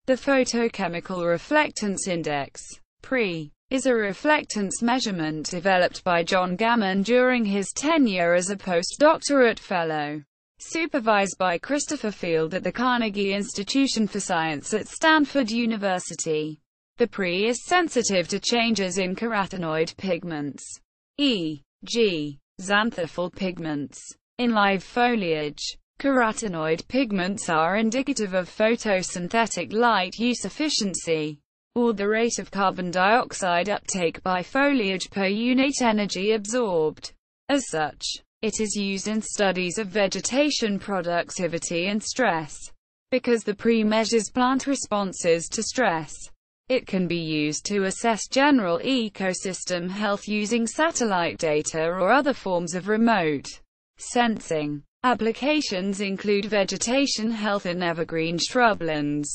The Photochemical Reflectance Index, PRI, is a reflectance measurement developed by John Gamon during his tenure as a postdoctorate fellow, supervised by Christopher Field at the Carnegie Institution for Science at Stanford University. The PRI is sensitive to changes in carotenoid pigments, e.g., xanthophyll pigments, in live foliage. Carotenoid pigments are indicative of photosynthetic light use efficiency, or the rate of carbon dioxide uptake by foliage per unit energy absorbed. As such, it is used in studies of vegetation productivity and stress. Because the PRI measures plant responses to stress, it can be used to assess general ecosystem health using satellite data or other forms of remote sensing. Applications include vegetation health in evergreen shrublands,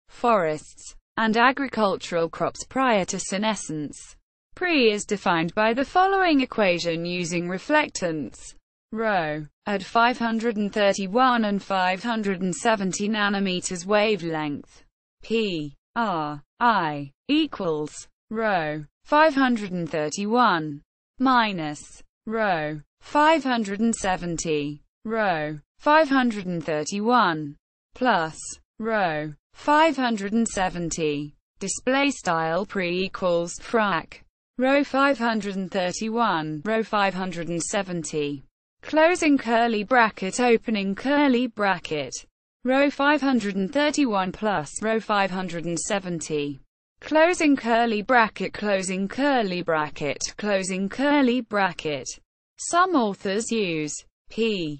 forests, and agricultural crops prior to senescence. PRI is defined by the following equation using reflectance ρ at 531 and 570 nanometers wavelength. P(R)I equals ρ 531 minus ρ 570 ρ 531 plus ρ 570. Display style PRI equals frac ρ 531 ρ 570. Closing curly bracket, opening curly bracket. ρ 531 plus ρ 570. Closing curly bracket, closing curly bracket, closing curly bracket. Some authors use P(R)I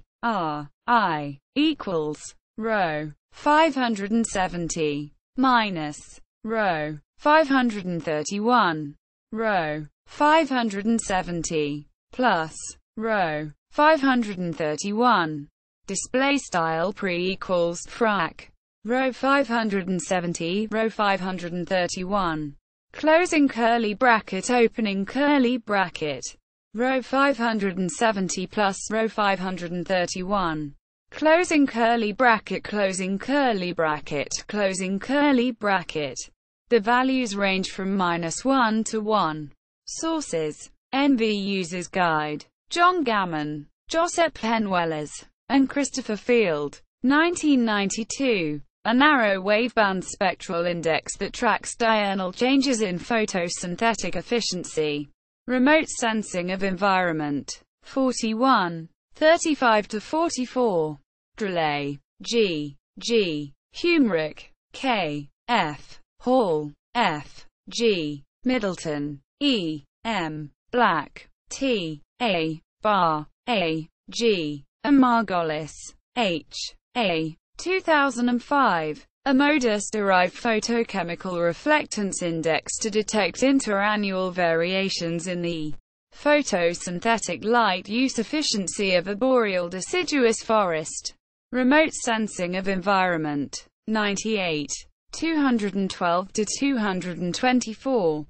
equals ρ 570 minus ρ 531 ρ 570 plus ρ 531. Display style PRI equals frac ρ 570 ρ 531. Closing curly bracket, opening curly bracket. ρ 570 plus ρ 531. Closing curly bracket, closing curly bracket, closing curly bracket. The values range from -1 to 1. Sources: NV User's Guide. John Gamon, Josep Penuelas, and Christopher Field. 1992. A narrow waveband spectral index that tracks diurnal changes in photosynthetic efficiency. Remote sensing of environment. 41. 35-44. Drelay, G. G. Humrick, K. F. Hall, F. G. Middleton, E. M. Black, T. A. Barr, A. G. and Margolis, H. A. 2005. A modus-derived photochemical reflectance index to detect interannual variations in the photosynthetic light use efficiency of a boreal deciduous forest. Remote sensing of environment. 98. 212-224.